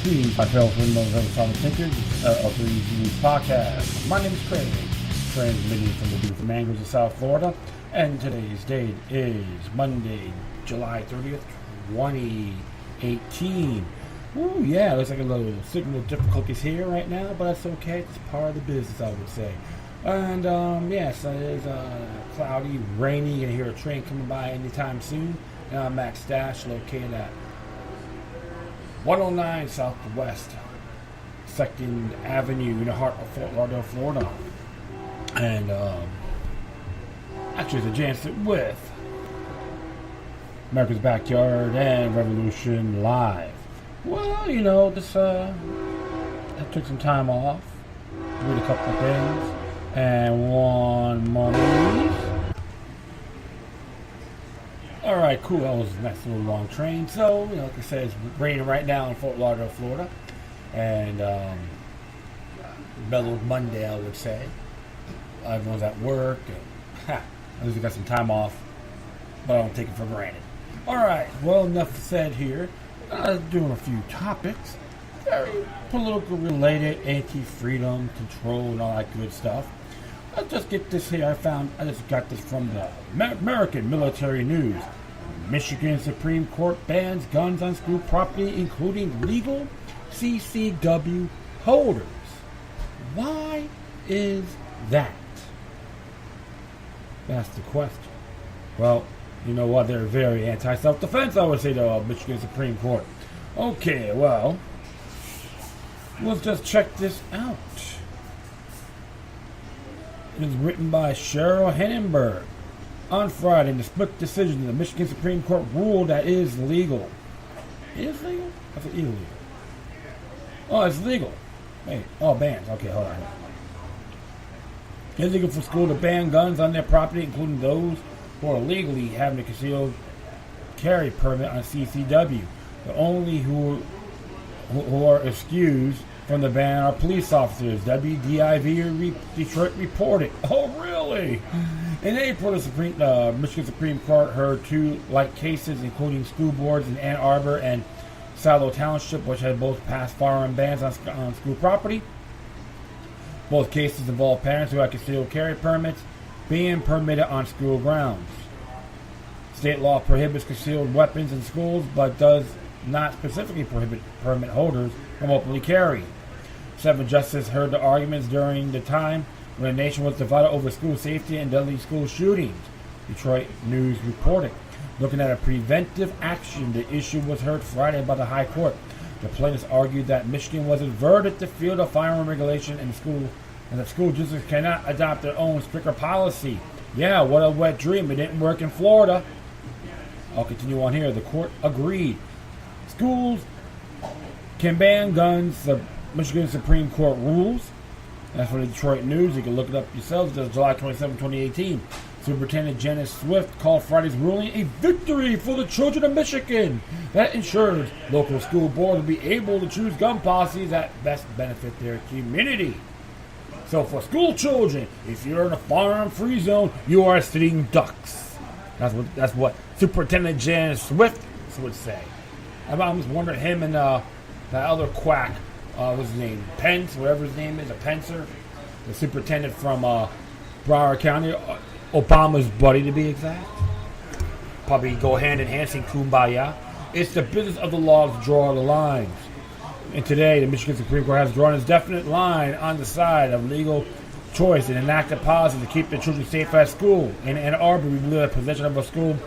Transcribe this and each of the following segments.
Greetings, my fellow Whistleblowers and solid thinkers of the News Podcast. My name is Craig, transmitting from the beautiful mangroves of South Florida, and today's date is Monday, July 30th, 2018. Ooh, yeah, looks like a little signal difficulties here right now, but that's okay. It's part of the business, I would say. And, yes, it is cloudy, rainy. You're going to hear a train coming by anytime soon. And I'm Max Dash, located at 109 Southwest 2nd Avenue in the heart of Fort Lauderdale, Florida. And actually, it's a chance with America's Backyard and Revolution Live. Well, you know, this I took some time off, did a couple of things, and one more movie. Alright, cool. That was a nice little long train. So, you know, like I said, it's raining right now in Fort Lauderdale, Florida. And, mellow Monday, I would say. Everyone's at work. And, at least we got some time off. But I don't take it for granted. Alright, well, enough said here. Doing a few topics. Very political related, anti-freedom, control, and all that good stuff. I'll just get this here. I just got this from the American Military News. Michigan Supreme Court bans guns on school property, including legal CCW holders. Why is that? That's the question. Well, you know what? They're very anti-self-defense, I would say, the Michigan Supreme Court. Okay, well, let's just check this out. It is written by Cheryl Hennenberg. On Friday, in the split decision, the Michigan Supreme Court ruled that it is legal. It is legal? I thought illegal. Oh, it's legal. Wait, bans. Okay, hold on. It's legal for school to ban guns on their property, including those who are legally having a concealed carry permit on CCW. The only who are excused from the ban are police officers, WDIV Detroit reported. Oh, really? In April, the Michigan Supreme Court heard two like cases, including school boards in Ann Arbor and Salo Township, which had both passed firearm bans on school property. Both cases involved parents who had concealed carry permits being permitted on school grounds. State law prohibits concealed weapons in schools, but does not specifically prohibit permit holders from openly carrying. 7 justices heard the arguments during the time when the nation was divided over school safety and deadly school shootings, Detroit News reported. Looking at a preventive action, the issue was heard Friday by the High Court. The plaintiffs argued that Michigan was averted the field of firearm regulation in the school, and that school districts cannot adopt their own stricter policy. Yeah, what a wet dream. It didn't work in Florida. I'll continue on here. The court agreed. Schools can ban guns. The Michigan Supreme Court rules. That's from the Detroit News. You can look it up yourselves. That's July 27, 2018. Superintendent Janice Swift called Friday's ruling a victory for the children of Michigan that ensures local school boards will be able to choose gun policies that best benefit their community. So for school children, if you're in a firearm-free zone, you are sitting ducks. That's what Superintendent Janice Swift would say. I'm just wondering, him and that other quack, what's his name? Pence, whatever his name is, a Pencer, the superintendent from Broward County, Obama's buddy to be exact. Probably go hand in hand, sing kumbaya. It's the business of the law to draw the lines. And today, the Michigan Supreme Court has drawn its definite line on the side of legal choice and enacted policy to keep the children safe at school. In Ann Arbor, we believe that possession of a school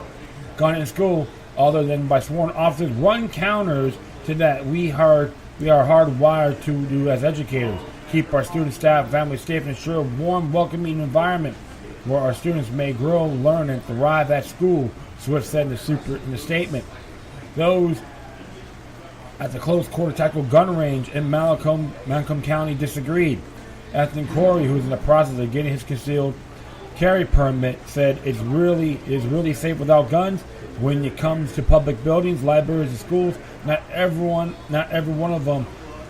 gun in school, other than by sworn officers, run counters to that we are hardwired to do as educators. Keep our students, staff, families safe and ensure a warm, welcoming environment where our students may grow, learn, and thrive at school, Swift said in the statement. Those at the close quarter tactical gun range in Malcolm County disagreed. Anthony Corey, who is in the process of getting his concealed carry permit, said it's really safe without guns. When it comes to public buildings, libraries, and schools, not every one of them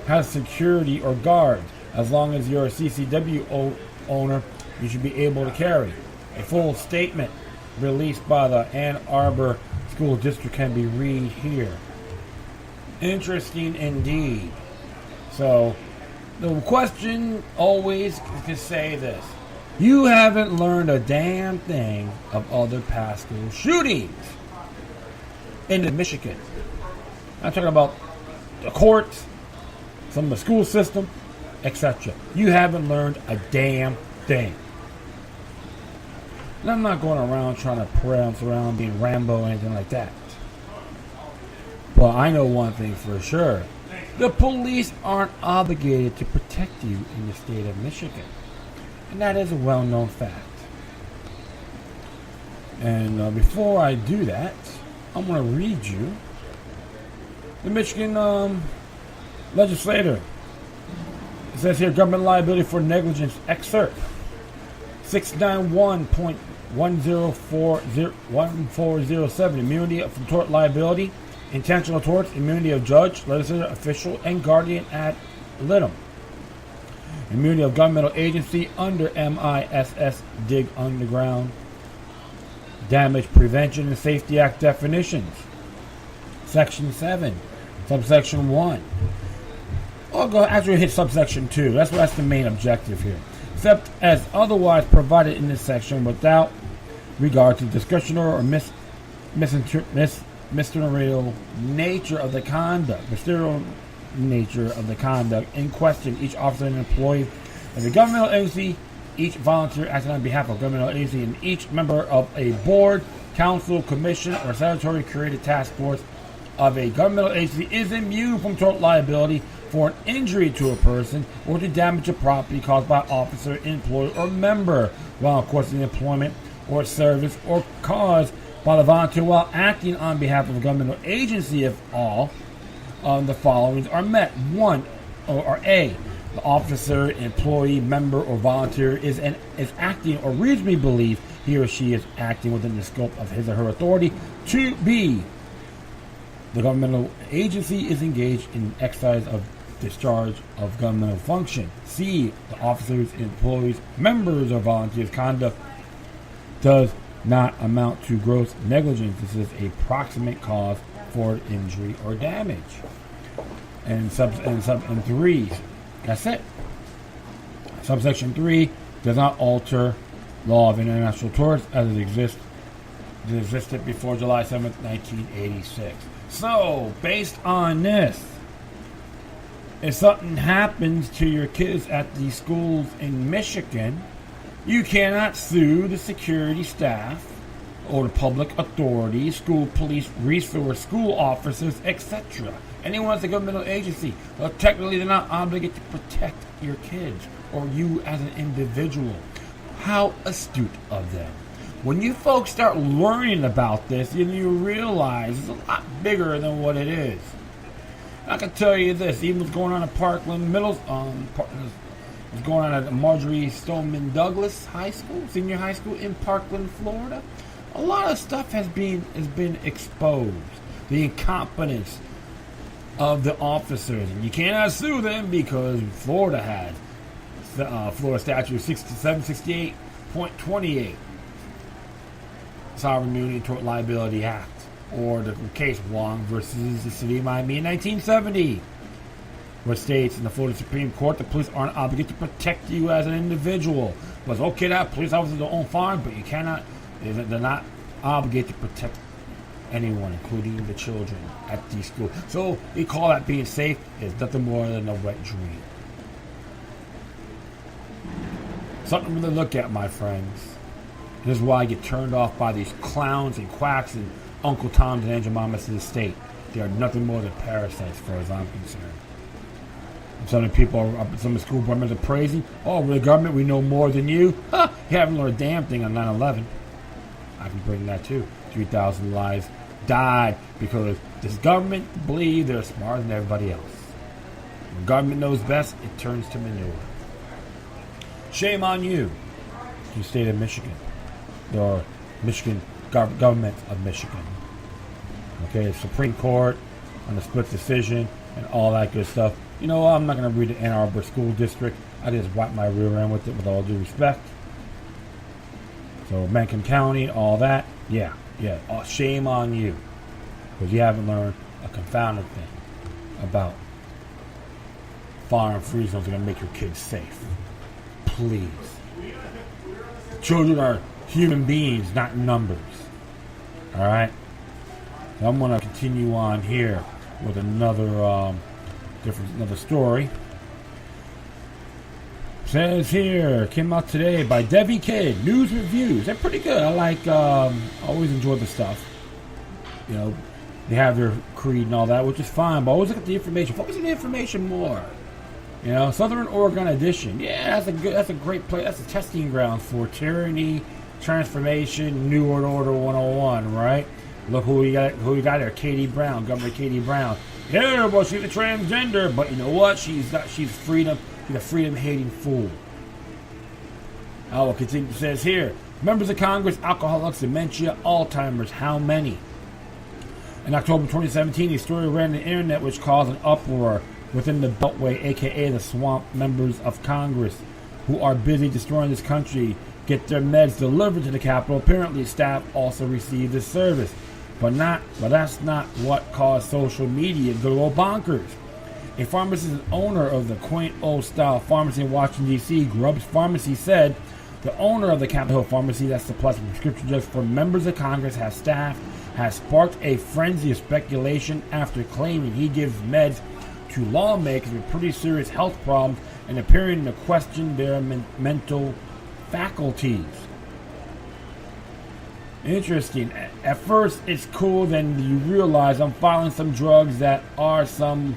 has security or guards. As long as you're a CCW owner, you should be able to carry. A full statement released by the Ann Arbor School District can be read here. Interesting indeed. So, the question always can say this. You haven't learned a damn thing of other past school shootings in Michigan. I'm talking about the courts, some of the school system, etc. You haven't learned a damn thing. And I'm not going around trying to prance around being Rambo or anything like that. Well, I know one thing for sure. The police aren't obligated to protect you in the state of Michigan. And that is a well-known fact. And before I do that, I'm going to read you the Michigan legislator. It says here, government liability for negligence excerpt 691.10401407, immunity from tort liability, intentional torts, immunity of judge, legislator, official, and guardian ad litem. Immunity of governmental agency under MISS dig underground. Damage Prevention and Safety Act definitions. Section 7, subsection 1. I'll go actually hit subsection 2. That's the main objective here. Except as otherwise provided in this section without regard to discretionary or ministerial nature of the conduct. Ministerial nature of the conduct in question, each officer and employee of the governmental agency, each volunteer acting on behalf of a governmental agency, and each member of a board, council, commission, or statutory created task force of a governmental agency is immune from tort liability for an injury to a person or to damage of property caused by officer, employee, or member while in course of employment or service, or caused by the volunteer while acting on behalf of a governmental agency if all of the following are met. 1, or A, the officer, employee, member, or volunteer is acting or reasonably believe he or she is acting within the scope of his or her authority. 2B, the governmental agency is engaged in exercise of discharge of governmental function. C, the officers, employees, members, or volunteers' conduct does not amount to gross negligence. This is a proximate cause for injury or damage. And 3, that's it. Subsection 3 does not alter law of international torts as it existed before July 7th, 1986. So, based on this, if something happens to your kids at these schools in Michigan, you cannot sue the security staff or the public authorities, school police, resource, school officers, etc. Anyone at the governmental agency. Well, technically, they're not obligated to protect your kids or you as an individual. How astute of them. When you folks start learning about this, you realize it's a lot bigger than what it is. I can tell you this, even what's going on at Parkland what's going on at Marjorie Stoneman Douglas High School, Senior High School in Parkland, Florida. A lot of stuff has been exposed. The incompetence of the officers. And you cannot sue them because Florida has Florida Statute 768.28. Sovereign Immunity and Tort Liability Act, or the case Wong versus the City of Miami in 1970, which states in the Florida Supreme Court the police aren't obligated to protect you as an individual. But it's okay to have police officers their own farm, but you cannot. They're not obligated to protect anyone, including the children at these schools. So we call that being safe. It's nothing more than a wet dream. Something to look at, my friends. This is why I get turned off by these clowns and quacks and Uncle Toms and Angel Mamas in the state. They are nothing more than parasites, as far as I'm concerned. Some of the people, some of the school board members are praising. Oh, we're the government, we know more than you. Huh, you haven't learned a damn thing on 9/11. I can bring that too. 3,000 lives died because this government believes they're smarter than everybody else. When government knows best, it turns to manure. Shame on you, the state of Michigan. Or Michigan government of Michigan. Okay, the Supreme Court on the split decision and all that good stuff. You know, I'm not going to read the Ann Arbor School District. I just wipe my rear end with it, with all due respect. So Macomb County, all that. Yeah. Oh, shame on you, because you haven't learned a confounded thing. about firing free zones are going to make your kids safe. Please. Children are human beings, not numbers. Alright? So I'm going to continue on here with another story. Says here, came out today by Devi Kid, news reviews. They're pretty good. I always enjoy the stuff. You know, they have their creed and all that, which is fine, but always look at the information. Focus on the information more. You know, Southern Oregon edition. Yeah, that's a great place. That's a testing ground for tyranny, transformation, New World Order 101, right? Look who we got there, Katie Brown, Governor Katie Brown. Yeah, well, she's a transgender, but you know what? She's freedom. She's a freedom-hating fool. I will continue. It says here, members of Congress, alcoholics, dementia, Alzheimer's. How many? In October 2017, a story ran on the internet which caused an uproar within the Beltway, a.k.a. the Swamp. Members of Congress who are busy destroying this country get their meds delivered to the Capitol. Apparently, staff also receive this service. But that's not what caused social media to go bonkers. A pharmacist and owner of the quaint old-style pharmacy in Washington, D.C., Grubbs Pharmacy, said the owner of the Capitol Hill Pharmacy that supplies prescription drugs for members of Congress has sparked a frenzy of speculation after claiming he gives meds to lawmakers with pretty serious health problems and appearing to question their mental faculties. Interesting. At first, it's cool, then you realize I'm filing some drugs that are some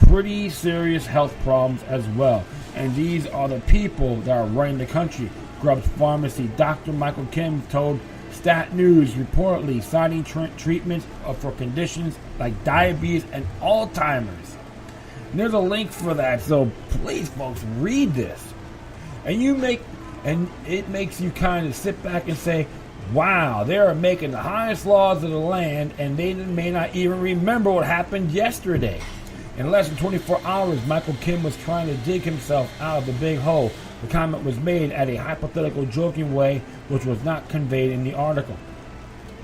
pretty serious health problems as well. And these are the people that are running the country. Grubbs Pharmacy. Dr. Michael Kim told Stat News, reportedly citing treatments for conditions like diabetes and Alzheimer's. And there's a link for that, so please, folks, read this. And it makes you kind of sit back and say, wow, they are making the highest laws of the land, and they may not even remember what happened yesterday. In less than 24 hours, Michael Kim was trying to dig himself out of the big hole. The comment was made at a hypothetical, joking way, which was not conveyed in the article.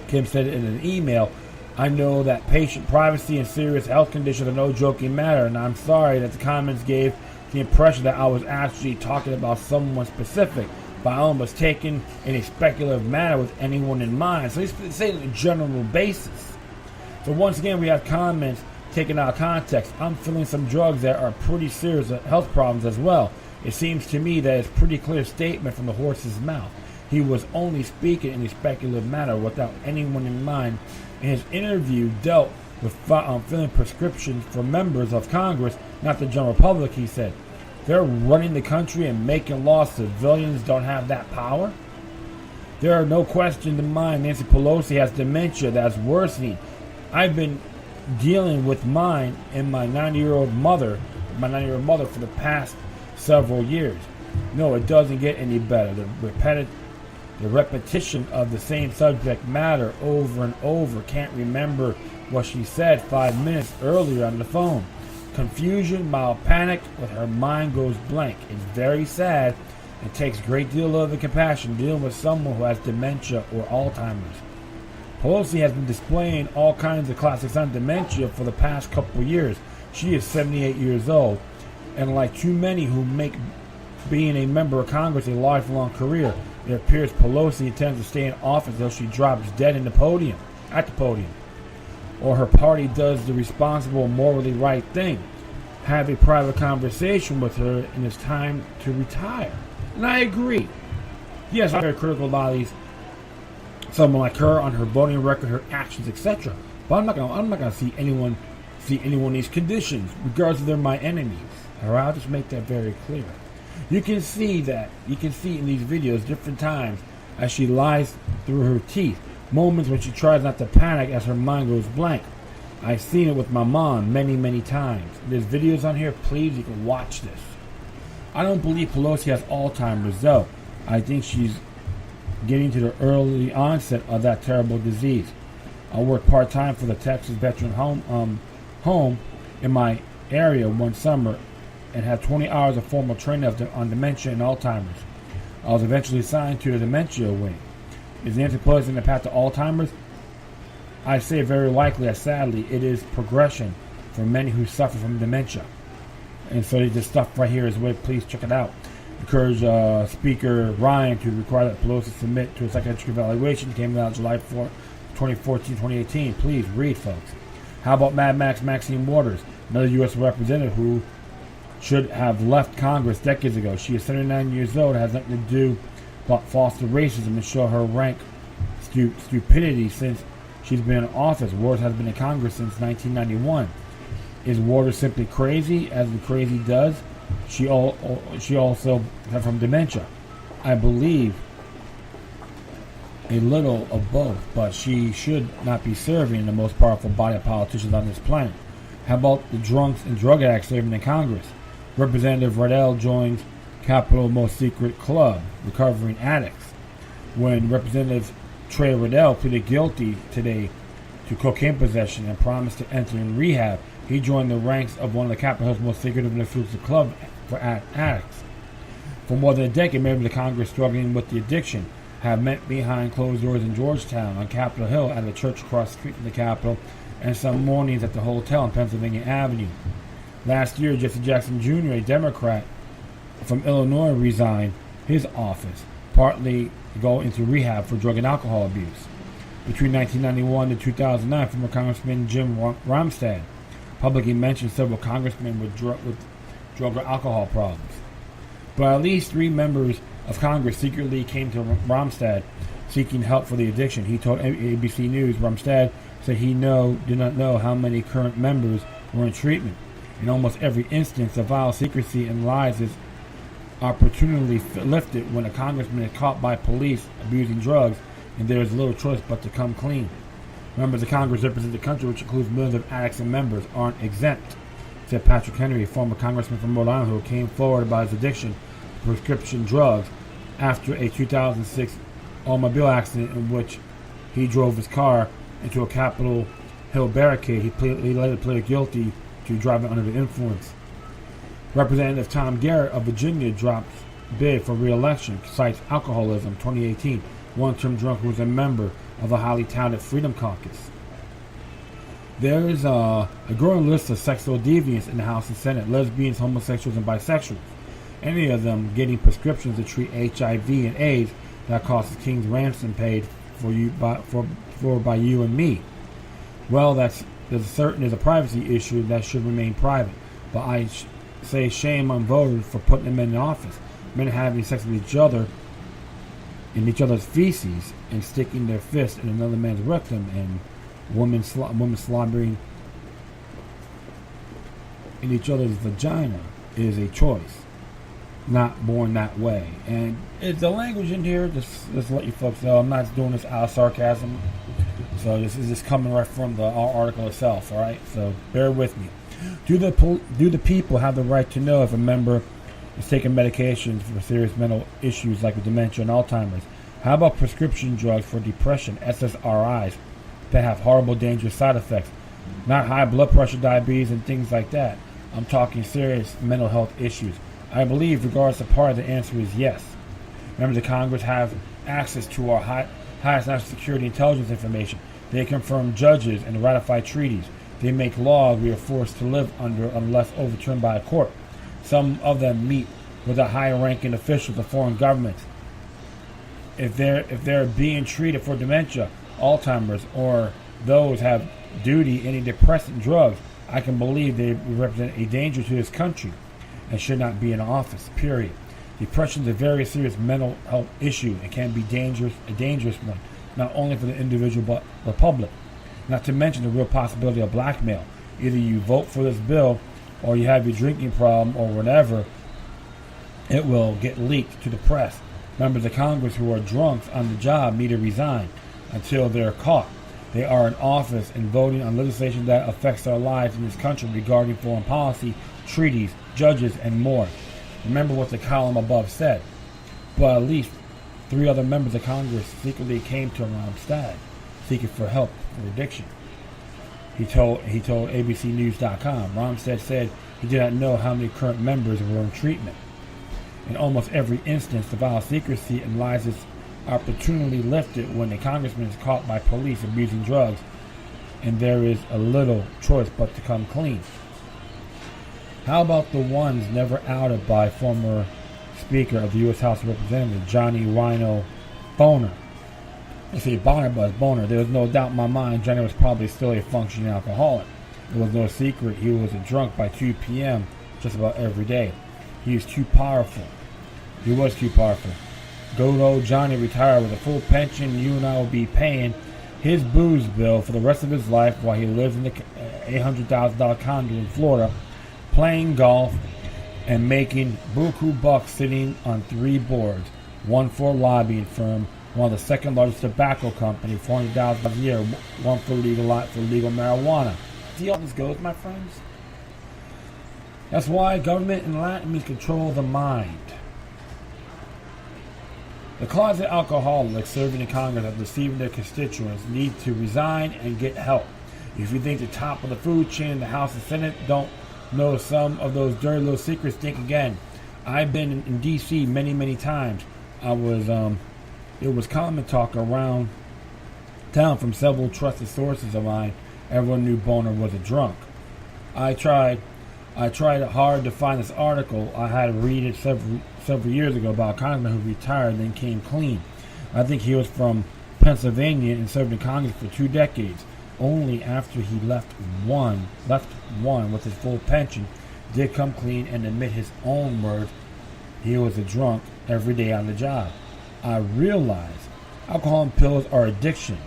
Kim said in an email, I know that patient privacy and serious health conditions are no joking matter, and I'm sorry that the comments gave the impression that I was actually talking about someone specific, but I was taken in a speculative manner with anyone in mind. So he's saying on a general basis. So once again, we have comments taken out of context. I'm feeling some drugs that are pretty serious health problems as well. It seems to me that it's a pretty clear statement from the horse's mouth. He was only speaking in a speculative manner without anyone in mind. In his interview, dealt with filling prescriptions for members of Congress, not the general public, he said. They're running the country and making laws. Civilians don't have that power. There are no questions in mind. Nancy Pelosi has dementia that's worsening. I've been dealing with mine and my 90-year-old mother for the past several years. No, it doesn't get any better. The repetition of the same subject matter over and over. Can't remember what she said 5 minutes earlier on the phone. Confusion, mild panic, with her mind goes blank. It's very sad. It takes a great deal of compassion dealing with someone who has dementia or Alzheimer's. Pelosi has been displaying all kinds of classics on dementia for the past couple of years. She is 78 years old, and like too many who make being a member of Congress a lifelong career, it appears Pelosi intends to stay in office until she drops dead at the podium, or her party does the responsible, morally right thing. Have a private conversation with her, and it's time to retire. And I agree. Yes, I'm very critical about these. Someone like her on her voting record, her actions, etc. But I'm not gonna see anyone in these conditions, regardless if they're my enemies. Alright, I'll just make that very clear. You can see in these videos different times as she lies through her teeth. Moments when she tries not to panic as her mind goes blank. I've seen it with my mom many, many times. There's videos on here, please, you can watch this. I don't believe Pelosi has Alzheimer's though. I think she's getting to the early onset of that terrible disease. I worked part-time for the Texas Veteran home in my area one summer and had 20 hours of formal training on dementia and Alzheimer's. I was eventually assigned to the dementia wing. Is Nancy Pelosi in the path to Alzheimer's? I say very likely, as sadly, it is progression for many who suffer from dementia. And so this stuff right here is where, please check it out. Encourage Speaker Ryan to require that Pelosi submit to a psychiatric evaluation. It came out July 4, 2014, 2018. Please read, folks. How about Mad Max Maxine Waters, another U.S. representative who should have left Congress decades ago? She is 79 years old, has nothing to do but foster racism and show her rank stupidity since she's been in office. Waters has been in Congress since 1991. Is Waters simply crazy, as the crazy does? She also has from dementia. I believe a little of both, but she should not be serving the most powerful body of politicians on this planet. How about the drunks and drug addicts serving in Congress? Representative Riddell joins Capitol's most secret club, recovering addicts. When Representative Trey Riddell pleaded guilty today to cocaine possession and promised to enter in rehab, he joined the ranks of one of the Capitol's most secretive and exclusive clubs for addicts. For more than a decade, members of Congress struggling with the addiction have met behind closed doors in Georgetown, on Capitol Hill, at a church across the street from the Capitol, and some mornings at the hotel on Pennsylvania Avenue. Last year, Jesse Jackson Jr., a Democrat from Illinois, resigned his office, partly to go into rehab for drug and alcohol abuse. Between 1991 and 2009, former Congressman Jim Remastered publicly mentioned several congressmen with drug or alcohol problems. But at least 3 members of Congress secretly came to Remastered seeking help for the addiction. He told ABC News Remastered said he did not know how many current members were in treatment. In almost every instance, the vile secrecy and lies is opportunely lifted when a congressman is caught by police abusing drugs, and there is little choice but to come clean. Members of Congress represent the country, which includes millions of addicts and members, aren't exempt, said Patrick Henry, a former congressman from Rhode Island who came forward about his addiction to prescription drugs after a 2006 automobile accident in which he drove his car into a Capitol Hill barricade. He later pleaded guilty to driving under the influence. Representative Tom Garrett of Virginia dropped bid for re-election, cites alcoholism. 2018, one-term drunk who was a member of the highly touted Freedom Caucus. There is a growing list of sexual deviants in the House and Senate: lesbians, homosexuals, and bisexuals. Any of them getting prescriptions to treat HIV and AIDS that costs the king's ransom paid for by you and me. Well, there's a privacy issue that should remain private, but I say shame on voters for putting them in office. Men having sex with each other in each other's feces and sticking their fist in another man's rectum, and women slobbering in each other's vagina is a choice, not born that way. And it's the language in here, just let you folks know, I'm not doing this out of sarcasm. So this is just coming right from the article itself, all right? So bear with me. Do the people have the right to know if a member is taking medications for serious mental issues like dementia and Alzheimer's? How about prescription drugs for depression, SSRIs, that have horrible, dangerous side effects? Not high blood pressure, diabetes, and things like that. I'm talking serious mental health issues. I believe, regardless of party, the answer is yes. Members of Congress have access to our highest national security intelligence information. They confirm judges and ratify treaties. They make laws we are forced to live under unless overturned by a court. Some of them meet with the higher-ranking officials of foreign governments. If they're being treated for dementia, Alzheimer's, or those have duty any depressant drugs, I can believe they represent a danger to this country and should not be in office, period. Depression is a very serious mental health issue and can be a dangerous one, not only for the individual but the public. Not to mention the real possibility of blackmail. Either you vote for this bill or you have your drinking problem or whatever, it will get leaked to the press. Members of Congress who are drunks on the job need to resign until they're caught. They are in office and voting on legislation that affects their lives in this country regarding foreign policy, treaties, judges, and more. Remember what the column above said. But at least 3 other members of Congress secretly came to Remastered seeking for help for addiction. He told ABCNews.com. Remastered said he did not know how many current members were in treatment. In almost every instance, the vile secrecy and lies is opportunely lifted when a congressman is caught by police abusing drugs and there is a little choice but to come clean. How about the ones never outed by former Speaker of the U.S. House of Representatives, Johnny Rhino Boner? I say Bonner, but it's Boner. There was no doubt in my mind Johnny was probably still a functioning alcoholic. It was no secret he was a drunk by 2 p.m. just about every day. He was too powerful. He was too powerful. Good old Johnny retired with a full pension. You and I will be paying his booze bill for the rest of his life while he lives in the $800,000 condo in Florida, playing golf and making buku bucks sitting on 3 boards, one for a lobbying firm, one of the second largest tobacco company, $400,000 a year, one for legal marijuana. See how this goes, my friends? That's why government and Latin means control the mind. The closet alcoholics serving in Congress and receiving their constituents need to resign and get help. If you think the top of the food chain in the House and Senate don't know some of those dirty little secrets, think again. I've been in D.C. many, many times. It was common talk around town from several trusted sources of mine. Everyone knew Boner was a drunk. I tried hard to find this article. I had to read it several years ago about a congressman who retired and then came clean. I think he was from Pennsylvania and served in Congress for 2 decades. Only after he left one with his full pension did come clean and admit his own words. He was a drunk every day on the job. I realize alcohol and pills are addictions,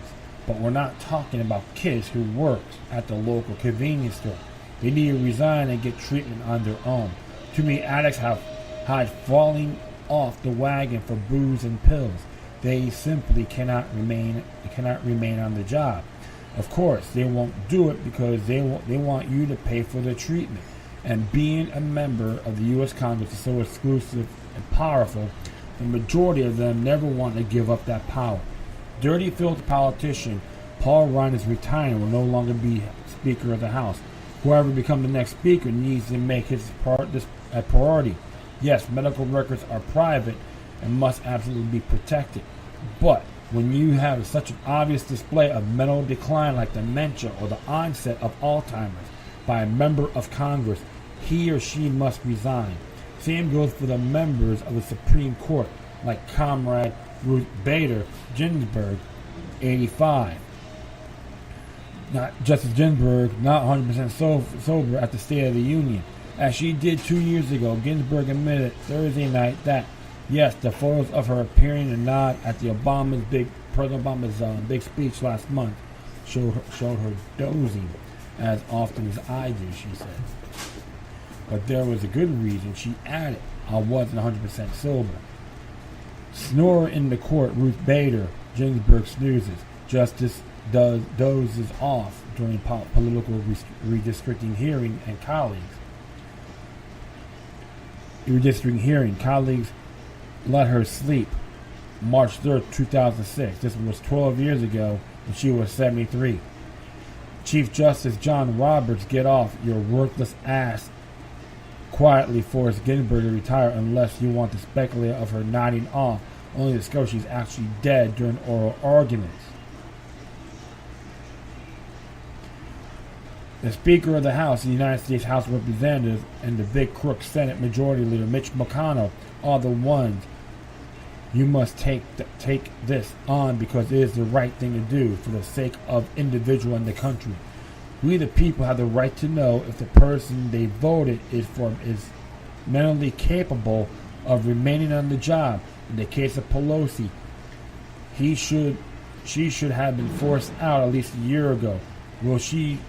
but we're not talking about kids who work at the local convenience store. They need to resign and get treatment on their own. Too many addicts have had falling off the wagon for booze and pills. They simply cannot remain on the job. Of course, they won't do it because they want you to pay for their treatment. And being a member of the U.S. Congress is so exclusive and powerful, the majority of them never want to give up that power. Dirty, filthy politician Paul Ryan is retiring and will no longer be Speaker of the House. Whoever becomes the next Speaker needs to make this a priority. Yes, medical records are private and must absolutely be protected. But when you have such an obvious display of mental decline like dementia or the onset of Alzheimer's by a member of Congress, he or she must resign. Same goes for the members of the Supreme Court, like Comrade Ruth Bader Ginsburg, 85. Justice Ginsburg, not 100% sober at the State of the Union. As she did 2 years ago, Ginsburg admitted Thursday night that, yes, the photos of her appearing and nod at the President Obama's big speech last month showed her dozing as often as I do, she said. But there was a good reason. She added, I wasn't 100% sober. Snorer in the court, Ruth Bader Ginsburg snoozes. Justice dozes off during political redistricting hearing and colleagues. Colleagues let her sleep. March 3rd, 2006. This was 12 years ago, and she was 73. Chief Justice John Roberts, get off your worthless ass. Quietly forced Ginsburg to retire unless you want to speculate of her nodding off, only to discover she's actually dead during oral arguments. The Speaker of the House, the United States House of Representatives, and the big crook Senate Majority Leader Mitch McConnell are the ones you must take this on because it is the right thing to do for the sake of individual and the country. We the people have the right to know if the person they voted is mentally capable of remaining on the job. In the case of Pelosi, she should have been forced out at least a year ago. We'll see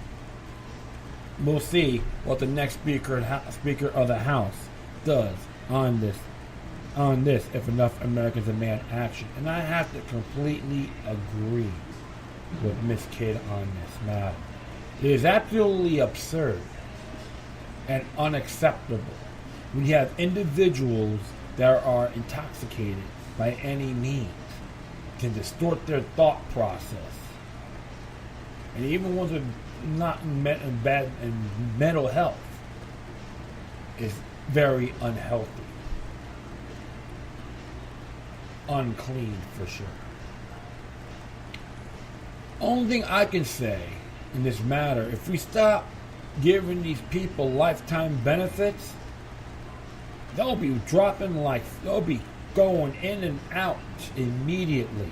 what the next Speaker of the House does on this if enough Americans demand action. And I have to completely agree with Miss Kidd on this matter. It is absolutely absurd and unacceptable when you have individuals that are intoxicated by any means can distort their thought process. And even ones with not in bad and mental health is very unhealthy. Unclean for sure. Only thing I can say in this matter. If we stop giving these people lifetime benefits, they'll be dropping they'll be going in and out immediately.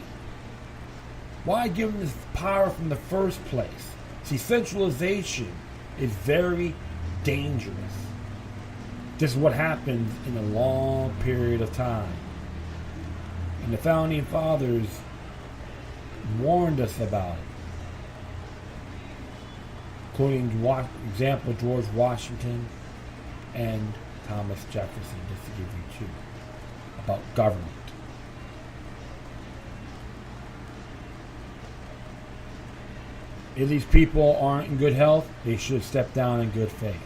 Why give them this power from the first place? See, centralization is very dangerous. This is what happens in a long period of time. And the founding fathers warned us about it. Including, example, George Washington and Thomas Jefferson, just to give you two, about government. If these people aren't in good health, they should step down in good faith.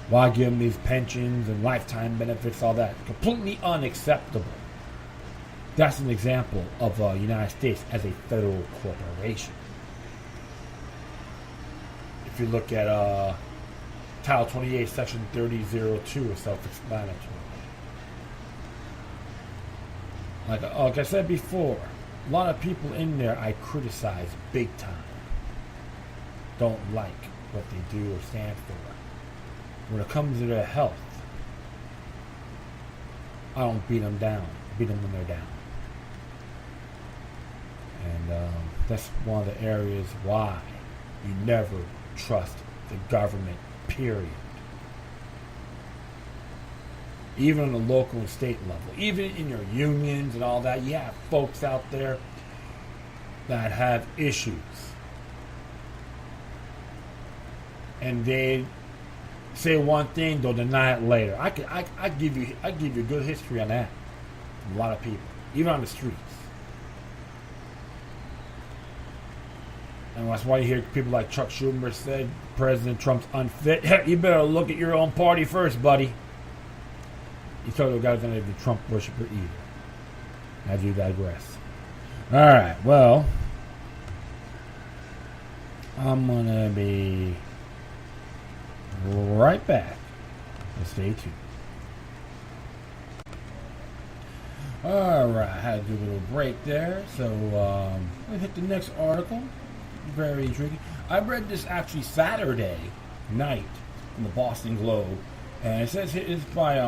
Why give them these pensions and lifetime benefits, all that? Completely unacceptable. That's an example of the United States as a federal corporation. If you look at Title 28, Section 3002 is self-explanatory. Like I said before, a lot of people in there I criticize big time. Don't like what they do or stand for. When it comes to their health, I don't beat them down. I beat them when they're down. And that's one of the areas why you never trust the government, period. Even on the local and state level, even in your unions and all that, you have folks out there that have issues. And they say one thing, they'll deny it later. I give you good history on that. A lot of people, even on the streets. And that's why you hear people like Chuck Schumer said President Trump's unfit. You better look at your own party first, buddy. You told the guys not to be a Trump worshiper either. I do digress. Alright, well, I'm gonna be right back. So stay tuned. Alright, I had to do a little break there. So, let's hit the next article. Very intriguing. I read this actually Saturday night in the Boston Globe. And it says it's by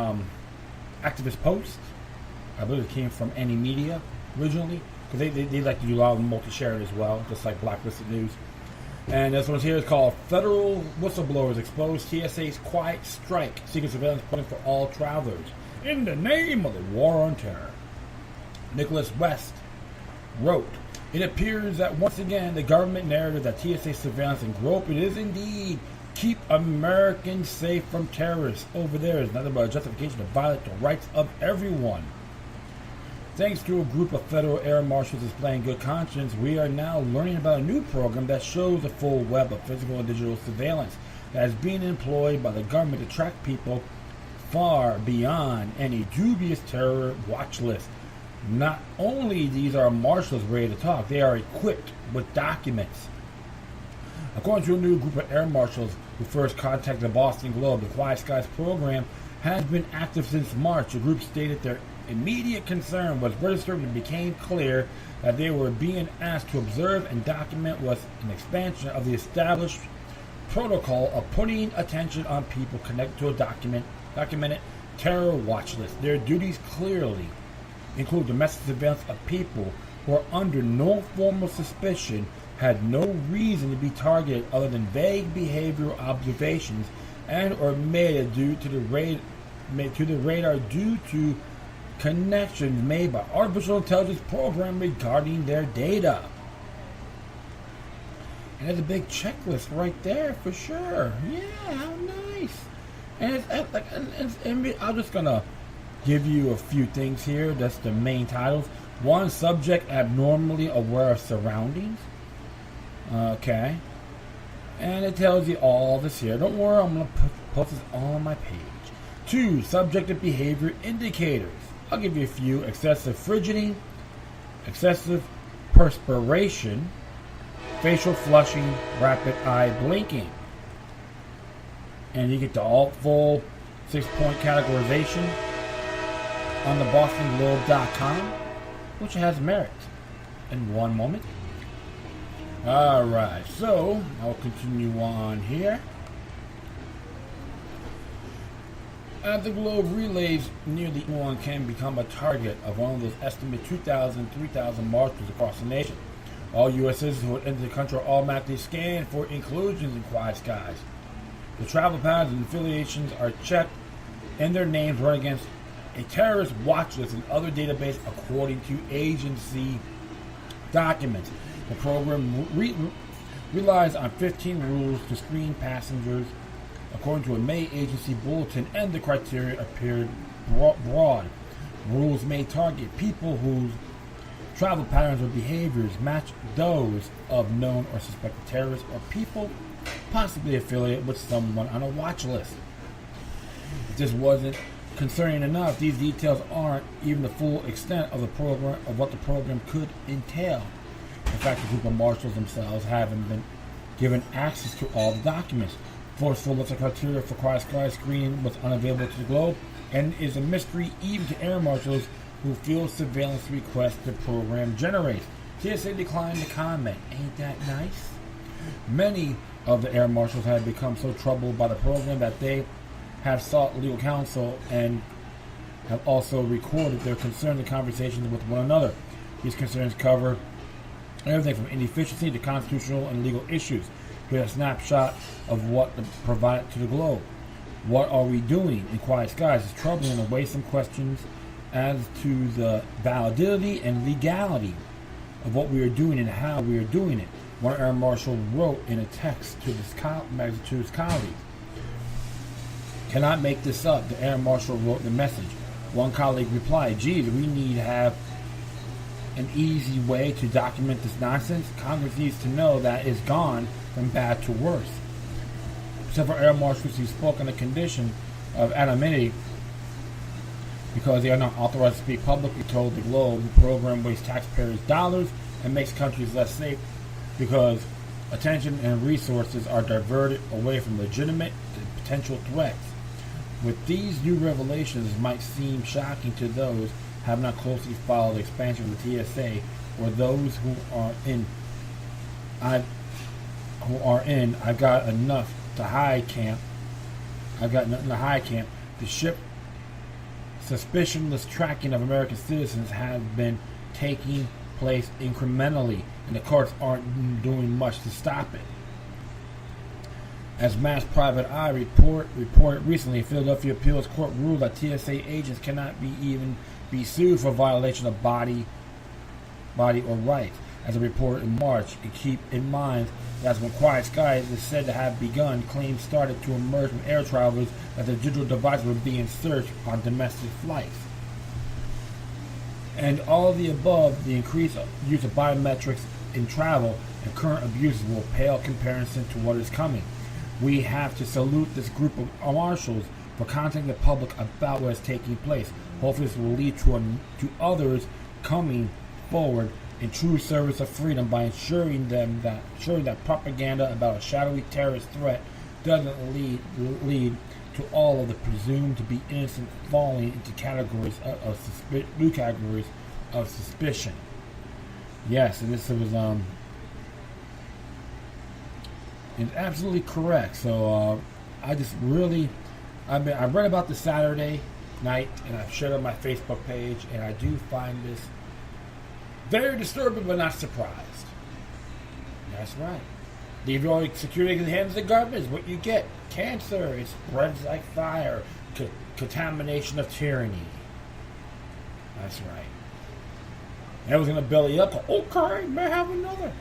Activist Post. I believe it came from Any Media originally. Because they like to do a lot of multi-sharing as well, just like Blacklisted News. And this one here is called Federal Whistleblowers Expose TSA's Quiet Strike, Seeking Surveillance Point for All Travelers in the name of the War on Terror. Nicholas West wrote, "It appears that once again the government narrative that TSA surveillance and groping is indeed keep Americans safe from terrorists over there is nothing but a justification to violate the rights of everyone. Thanks to a group of federal air marshals displaying good conscience, we are now learning about a new program that shows the full web of physical and digital surveillance that is being employed by the government to track people far beyond any dubious terror watch list. Not only these are marshals ready to talk, they are equipped with documents. According to a new group of air marshals who first contacted the Boston Globe, the Quiet Skies program has been active since March. The group stated their immediate concern was registered when it became clear that they were being asked to observe and document was an expansion of the established protocol of putting attention on people connected to a documented terror watch list. Their duties clearly include domestic surveillance of people who are under no formal suspicion, had no reason to be targeted other than vague behavioral observations, and or made due to the radar due to connections made by artificial intelligence program regarding their data." And there's a big checklist right there for sure. Yeah, how nice. And it's like, and I'm just gonna give you a few things here. That's the main titles. One, subject abnormally aware of surroundings. Okay. And it tells you all this here. Don't worry, I'm going to post this all on my page. 2, subjective behavior indicators. I'll give you a few. Excessive frigidity, excessive perspiration, facial flushing, rapid eye blinking. And you get the full 6-point categorization on the BostonGlobe.com, which has merit. In one moment. Alright, so I'll continue on here. As the globe relays nearly everyone can become a target of one of those estimated 2,000, 3,000 marshals across the nation. All U.S. citizens who enter the country are automatically scanned for inclusions in quiet skies. The travel patterns and affiliations are checked, and their names run against a terrorist watch list and other database according to agency documents. The program relies on 15 rules to screen passengers according to a May agency bulletin, and the criteria appeared broad. Rules may target people whose travel patterns or behaviors match those of known or suspected terrorists or people possibly affiliated with someone on a watch list. If this wasn't concerning enough, these details aren't even the full extent of the program, of what the program could entail. In fact, the group of marshals themselves haven't been given access to all the documents. Forceful list of criteria for quiet sky screening was unavailable to the globe and is a mystery even to air marshals who feel surveillance requests the program generates. TSA declined to comment. Ain't that nice? Many of the air marshals have become so troubled by the program that they have sought legal counsel and have also recorded their concerns and conversations with one another. These concerns cover everything from inefficiency to constitutional and legal issues. Here's a snapshot of what provided to the globe. What are we doing in quiet skies is troubling and raise some questions as to the validity and legality of what we are doing and how we are doing it. One air marshal wrote in a text to his colleagues. Cannot make this up, the air marshal wrote the message. One colleague replied, geez, we need to have an easy way to document this nonsense. Congress needs to know that it's gone from bad to worse. Several air marshals who spoke on the condition of anonymity because they are not authorized to speak publicly told the Globe the program wastes taxpayers' dollars and makes countries less safe because attention and resources are diverted away from legitimate and potential threats. With these new revelations, it might seem shocking to those who have not closely followed the expansion of the TSA or those who are in I've got enough to hide camp. I've got nothing to hide camp. The ship suspicionless tracking of American citizens has been taking place incrementally, and the courts aren't doing much to stop it. As Mass Private Eye reported recently, Philadelphia Appeals Court ruled that TSA agents cannot be sued for violation of body or rights. As a report in March, and keep in mind that when Quiet Skies is said to have begun, claims started to emerge from air travelers that their digital devices were being searched on domestic flights. And all of the above, the increased use of biometrics in travel and current abuses will pale comparison to what is coming. We have to salute this group of marshals for contacting the public about what is taking place. Hopefully this will lead to others coming forward in true service of freedom by ensuring that propaganda about a shadowy terrorist threat doesn't lead to all of the presumed to be innocent falling into new categories of suspicion. Yes, and this was it's absolutely correct. So I read about this Saturday night, and I've shared on my Facebook page, and I do find this very disturbing, but not surprised. That's right. Leave your security in the hands of the government is what you get. Cancer, it spreads like fire. Contamination of tyranny. That's right. Everyone's going to belly up. Okay, may I have another?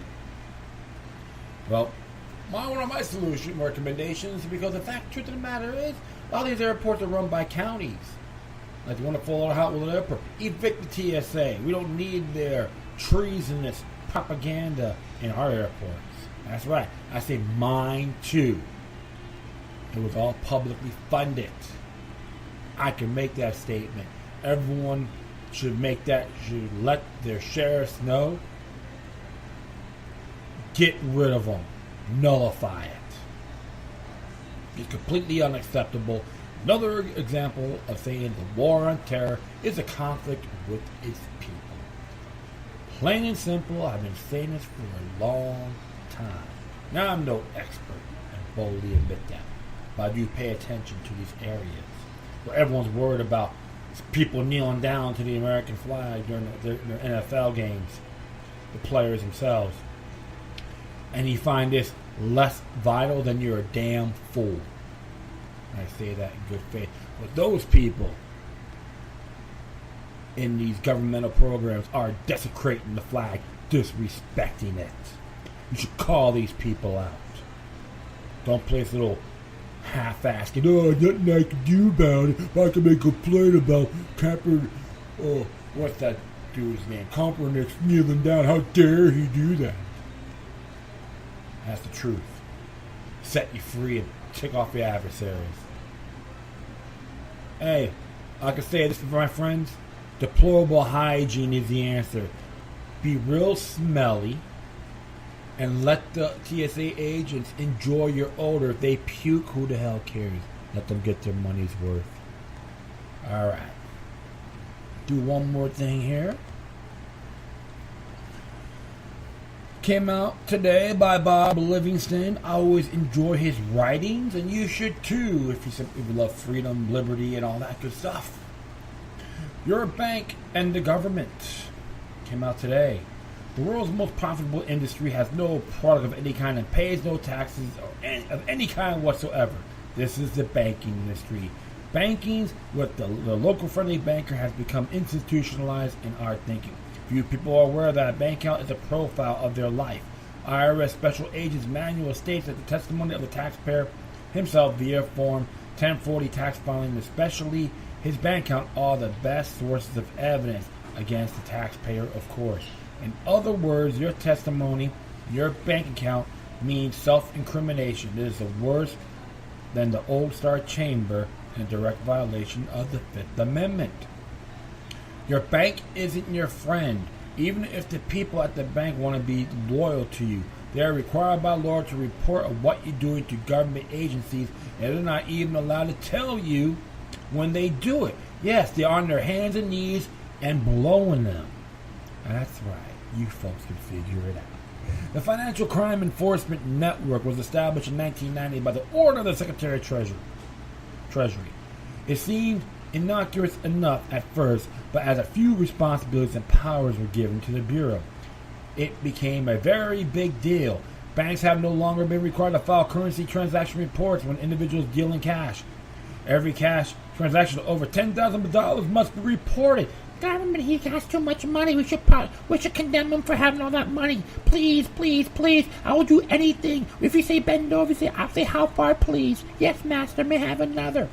Well, one of my solution recommendations, because the truth of the matter is, a lot of these airports are run by counties. Like the one at Fort Lauderdale Airport. Evict the TSA. We don't need their treasonous propaganda in our airports. That's right. I say mine too. It was all publicly funded. I can make that statement. Everyone should let their sheriffs know. Get rid of them. Nullify it. It's completely unacceptable. Another example of saying the war on terror is a conflict with its people. Plain and simple, I've been saying this for a long time. Now, I'm no expert and boldly admit that, but I do pay attention to these areas where everyone's worried about people kneeling down to the American flag during their NFL games, the players themselves. And you find this less vital, then you're a damn fool. I say that in good faith. But those people in these governmental programs are desecrating the flag, disrespecting it. You should call these people out. Don't play this little half-assed, nothing I can do about it. I can make a complaint about what's that dude's name? Kaepernick's kneeling down. How dare he do that? That's the truth. Set you free and tick off your adversaries. Hey, I can say this for my friends. Deplorable hygiene is the answer. Be real smelly and let the TSA agents enjoy your odor. If they puke, who the hell cares? Let them get their money's worth. Alright. Do one more thing here. Came out today by Bob Livingston. I always enjoy his writings, and you should too if you love freedom, liberty, and all that good stuff. Your bank and the government came out today. The world's most profitable industry has no product of any kind and pays no taxes of any kind whatsoever. This is the banking industry. Banking with the local friendly banker has become institutionalized in our thinking. Few people are aware that a bank account is a profile of their life. IRS Special Agent's manual states that the testimony of the taxpayer himself via Form 1040 tax filing, especially his bank account, are the best sources of evidence against the taxpayer, of course. In other words, your testimony, your bank account, means self-incrimination. It is the worst than the Old Star Chamber and direct violation of the Fifth Amendment. Your bank isn't your friend. Even if the people at the bank want to be loyal to you, they are required by law to report on what you're doing to government agencies, and they're not even allowed to tell you when they do it. Yes, they're on their hands and knees and blowing them. That's right. You folks can figure it out. The Financial Crime Enforcement Network was established in 1990 by the order of the Secretary of Treasury. It seemed innocuous enough at first, but as a few responsibilities and powers were given to the Bureau, it became a very big deal. Banks have no longer been required to file currency transaction reports when individuals deal in cash. Every cash transaction over $10,000 must be reported. Government, he has too much money. We should condemn him for having all that money. Please, please, please. I will do anything. If you say bend over, I'll say how far, please. Yes, master, may I have another.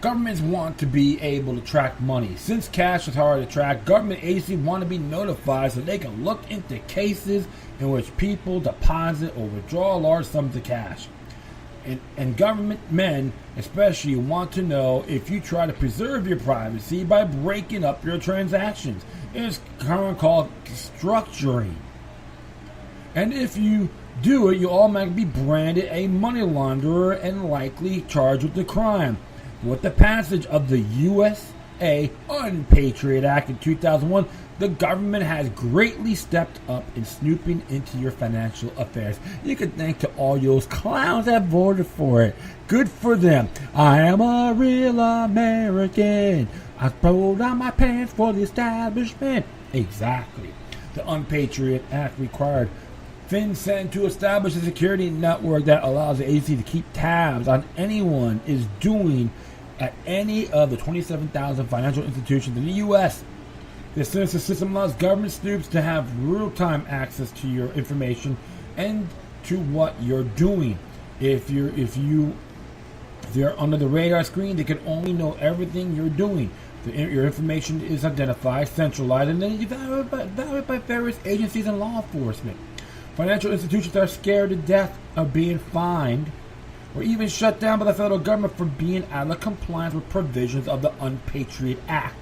Governments want to be able to track money. Since cash is hard to track, government agencies want to be notified so they can look into cases in which people deposit or withdraw large sums of cash. And government men especially want to know if you try to preserve your privacy by breaking up your transactions. It is currently called structuring. And if you do it, you'll automatically be branded a money launderer and likely charged with the crime. With the passage of the USA Unpatriot Act in 2001, the government has greatly stepped up in snooping into your financial affairs. You can thank to all those clowns that voted for it. Good for them. I am a real American. I pulled down my pants for the establishment. Exactly. The Unpatriot Act required FinCEN to establish a security network that allows the agency to keep tabs on anyone is doing at any of the 27,000 financial institutions in the U.S. This sinister system allows government snoops to have real-time access to your information and to what you're doing. If you're under the radar screen, they can only know everything you're doing. Your information is identified, centralized, and then evaluated by various agencies and law enforcement. Financial institutions are scared to death of being fined or even shut down by the federal government for being out of compliance with provisions of the Unpatriot Act.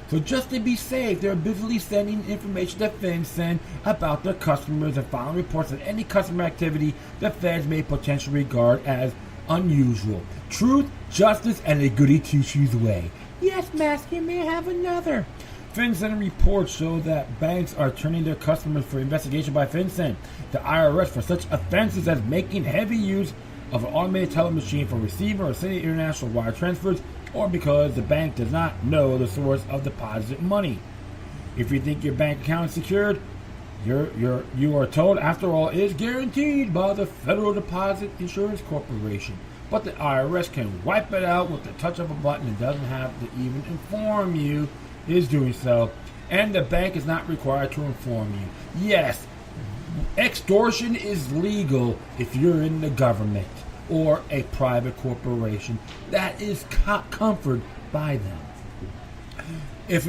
So just to be safe, they're busily sending information to FinCEN about their customers and filing reports on any customer activity the feds may potentially regard as unusual. Truth, justice, and a goody two-shoes way. Yes, master, you may have another. FinCEN reports show that banks are turning their customers for investigation by FinCEN, the IRS, for such offenses as making heavy use of an automated teller machine for receiving or sending international wire transfers, or because the bank does not know the source of deposited money. If you think your bank account is secured, you are told, after all, it is guaranteed by the Federal Deposit Insurance Corporation. But the IRS can wipe it out with the touch of a button and doesn't have to even inform you it is doing so. And the bank is not required to inform you. Yes, extortion is legal if you're in the government or a private corporation that is covered by them. If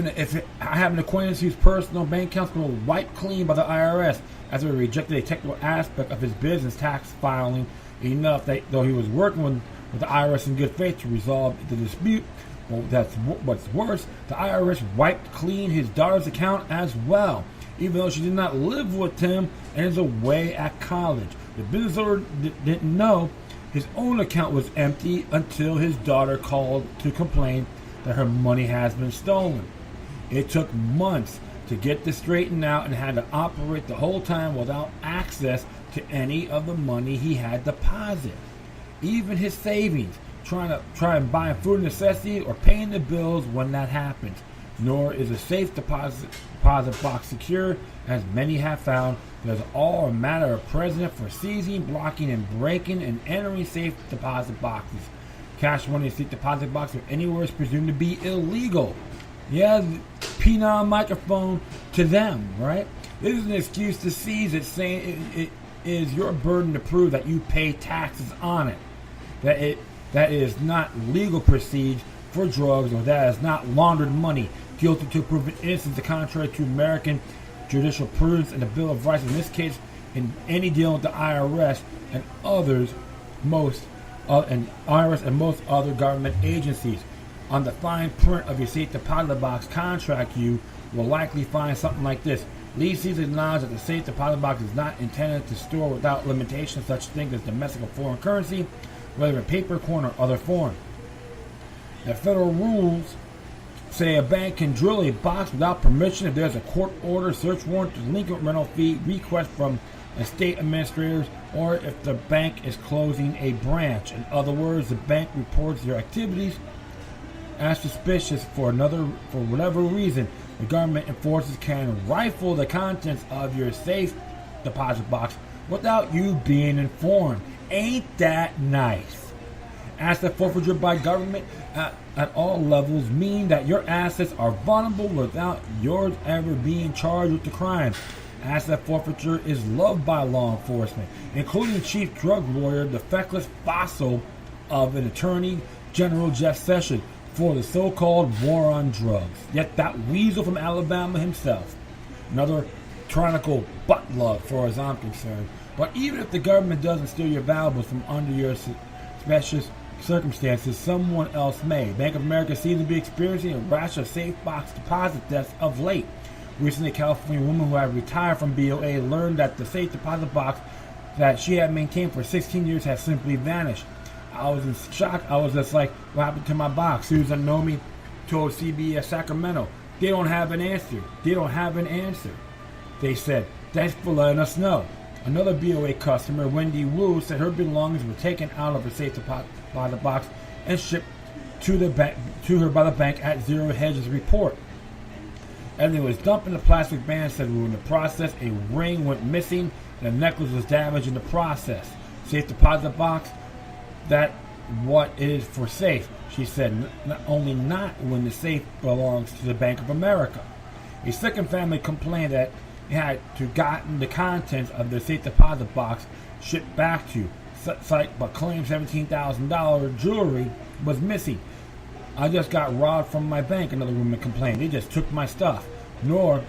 I have an acquaintance whose personal bank accounts were wiped clean by the IRS after he rejected a technical aspect of his business tax filing enough that though he was working with the IRS in good faith to resolve the dispute, well, that's what's worse, the IRS wiped clean his daughter's account as well, even though she did not live with him and is away at college. The business owner didn't know his own account was empty until his daughter called to complain that her money has been stolen. It took months to get this straightened out and had to operate the whole time without access to any of the money he had deposited. Even his savings, try and buy food and necessities or paying the bills when that happens. Nor is a safe deposit box secure, as many have found. There's all a matter of precedent for seizing, blocking, and breaking and entering safe deposit boxes. Cash money in safe deposit box or anywhere is presumed to be illegal. Yeah, penile microphone to them, right? This is an excuse to seize it, saying it is your burden to prove that you pay taxes on it, that it is not legal proceeds for drugs, or that is not laundered money. Guilty to proven innocence, contrary to American judicial prudence and the Bill of Rights. In this case, in any deal with the IRS and others, most other government agencies. On the fine print of your safe deposit box contract, you will likely find something like this. Leases acknowledge that the safe deposit box is not intended to store without limitation such things as domestic or foreign currency, whether in paper, coin, or other form. The federal rules say a bank can drill a box without permission if there's a court order, search warrant, delinquent rental fee, request from estate administrators, or if the bank is closing a branch. In other words, the bank reports your activities as suspicious for whatever reason. The government enforcers can rifle the contents of your safe deposit box without you being informed. Ain't that nice? Asset forfeiture by government at all levels mean that your assets are vulnerable without yours ever being charged with the crime. Asset forfeiture is loved by law enforcement, including chief drug lawyer, the feckless fossil of an attorney general Jeff Sessions, for the so-called war on drugs. Yet that weasel from Alabama himself. Another tyrannical butt lug, far as I'm concerned. But even if the government doesn't steal your valuables from under your special circumstances, someone else may. Bank of America seems to be experiencing a rash of safe box deposit deaths of late. Recently, a California woman who had retired from BOA learned that the safe deposit box that she had maintained for 16 years had simply vanished. I was in shock. I was just like, what happened to my box? Susan Nomi told CBS Sacramento, they don't have an answer. They said, thanks for letting us know. Another BOA customer, Wendy Wu, said her belongings were taken out of her safe deposit box and shipped to her by the bank at Zero Hedge's report. Everything was dumped in the plastic bag, said Wu. In the process, a ring went missing and a necklace was damaged in the process. Safe deposit box, that what is for safe, she said, not when the safe belongs to the Bank of America. A second family complained that it had to gotten the contents of their safe deposit box shipped back to site, but claimed $17,000 jewelry was missing. I just got robbed from my bank, another woman complained. They just took my stuff. Nor are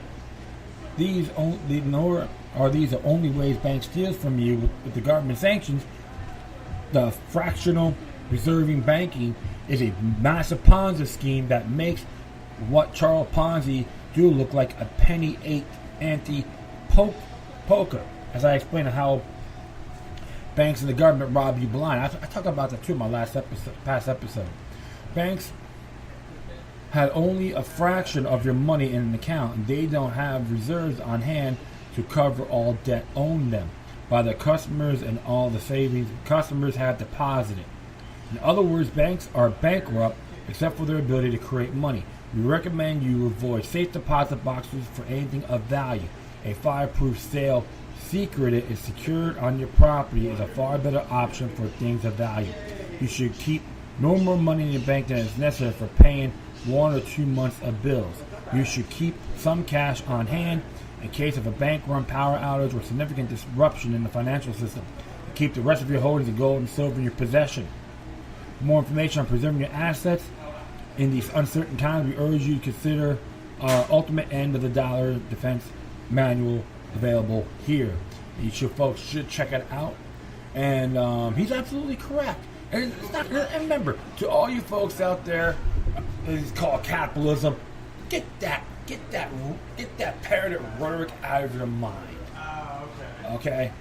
these the only ways banks steal from you with the government sanctions. The fractional reserving banking is a massive Ponzi scheme that makes what Charles Ponzi do look like a penny anti-poker. As I explained how banks and the government rob you blind. I talked about that too in my past episode. Banks had only a fraction of your money in an account, and they don't have reserves on hand to cover all debt owed them by the customers and all the savings customers had deposited. In other words, banks are bankrupt except for their ability to create money. We recommend you avoid safe deposit boxes for anything of value. A fireproof sale secret is secured on your property is a far better option for things of value. You should keep no more money in your bank than is necessary for paying 1 or 2 months of bills. You should keep some cash on hand in case of a bank run, power outage, or significant disruption in the financial system. Keep the rest of your holdings of gold and silver in your possession. For more information on preserving your assets in these uncertain times, we urge you to consider our ultimate end of the dollar defense manual available here. Folks should check it out. And he's absolutely correct. And it's not, and remember, to all you folks out there, it's called capitalism. Get that parroted rhetoric out of your mind. Okay.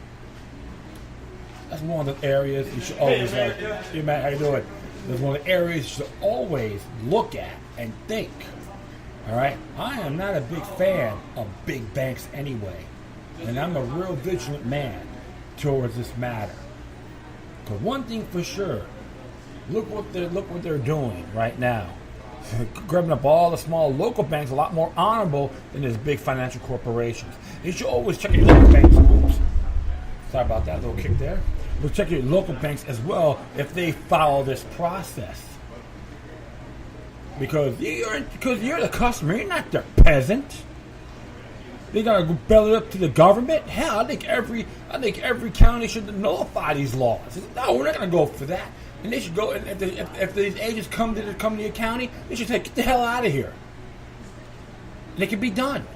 That's one of the areas you should always how you doing? That's one of the areas you should always look at and think. All right. I am not a big fan of big banks anyway, and I'm a real vigilant man towards this matter. Because one thing for sure, look what they're doing right now. Grabbing up all the small local banks, a lot more honorable than these big financial corporations. You should always check your local banks. Oops. Sorry about that little kick there. But check your local banks as well if they follow this process. Because you're the customer, you're not the peasant. They gotta go belly up to the government. Hell, I think every county should nullify these laws. No, we're not gonna go for that. And they should go. And if these agents come to your county, they should say, "Get the hell out of here." And it can be done.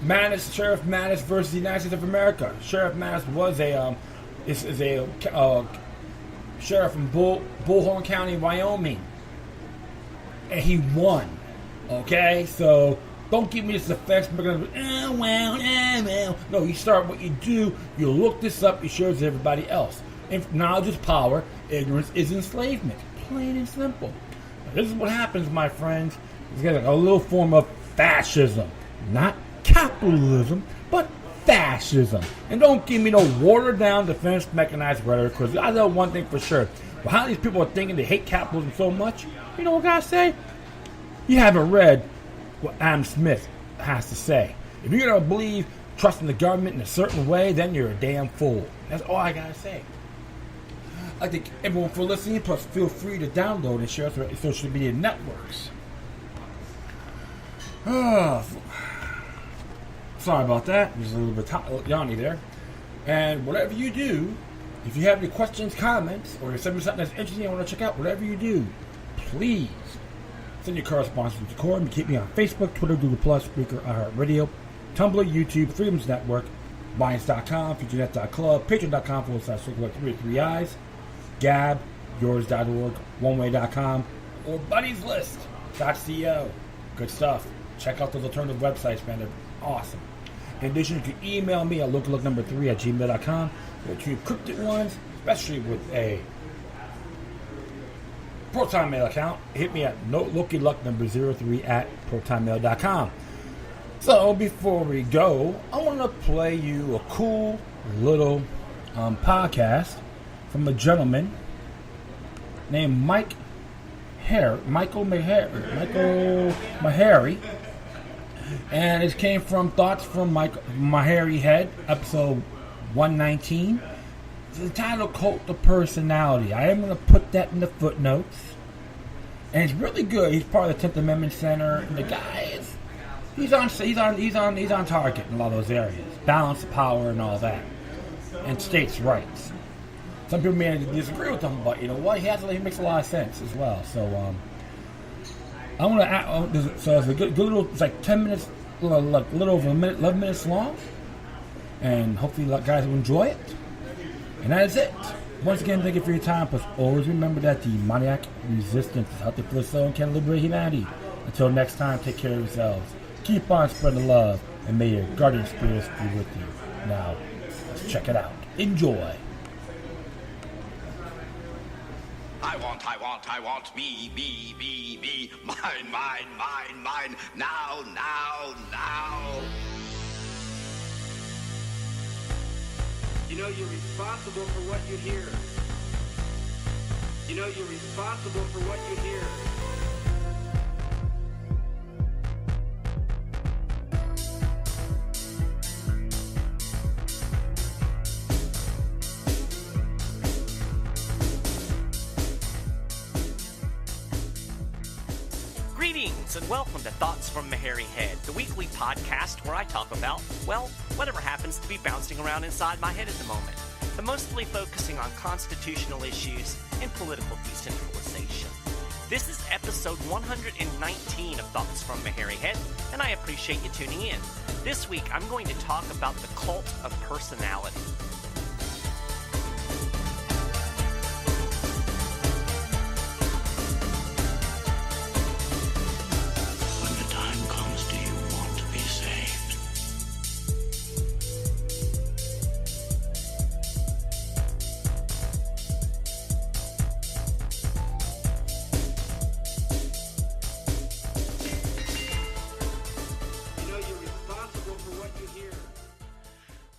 Sheriff Mattis versus the United States of America. Sheriff Mattis was a sheriff from Bullhorn County, Wyoming, and he won. Okay, so don't give me this defense. We're gonna well. No, you start what you do. You look this up. You share it with everybody else. If knowledge is power, ignorance is enslavement. Plain and simple. Now, this is what happens, my friends. It's got a little form of fascism. Not capitalism, but fascism. And don't give me no watered-down defense mechanized rhetoric, because I know one thing for sure. Well, how these people are thinking they hate capitalism so much, you know what I gotta say? You haven't read what Adam Smith has to say. If you're going to believe, trust in the government in a certain way, then you're a damn fool. That's all I gotta say. I thank everyone for listening. Plus, feel free to download and share through social media networks. Sorry about that. There's a little bit yawny there. And whatever you do, if you have any questions, comments, or you're sending me something that's interesting I want to check out, whatever you do, please send your correspondence to the core. And keep me on Facebook, Twitter, Google+, Spreaker, iHeartRadio, Tumblr, YouTube, Freedoms Network, Binance.com, FutureNet.club, Patreon.com/Circle3 Gab, yours.org, OneWay.com, or BuddiesList.co. Good stuff. Check out those alternative websites, man. They're awesome. In addition, you can email me at localluck3@gmail.com. Or two encrypted ones, especially with a Proton Mail account. Hit me at localluck03@protonmail.com. So, before we go, I want to play you a cool little podcast from a gentleman named Michael Maharrey, and it came from Thoughts from Maharrey Head, episode 119. It's entitled "Cult of Personality." I am going to put that in the footnotes, and it's really good. He's part of the 10th Amendment Center, and the guy he's on target in a lot of those areas, balance of power and all that, and states' rights. Some people may disagree with him, but you know what? He makes a lot of sense as well. So I'm gonna so it's a good little. It's like 10 minutes, like a little over a minute, 11 minutes long, and hopefully, you guys will enjoy it. And that is it. Once again, thank you for your time. Plus, always remember that the demoniac resistance is healthy for the soul and can liberate humanity. Until next time, take care of yourselves. Keep on spreading love, and may your guardian spirits be with you. Now, let's check it out. Enjoy. I want I want. Me, mine, mine, now, now. You know you're responsible for what you hear. You know you're responsible for what you hear. Greetings and welcome to Thoughts from Maharrey Head, the weekly podcast where I talk about, well, whatever happens to be bouncing around inside my head at the moment, but mostly focusing on constitutional issues and political decentralization. This is episode 119 of Thoughts from Maharrey Head, and I appreciate you tuning in. This week, I'm going to talk about the cult of personality.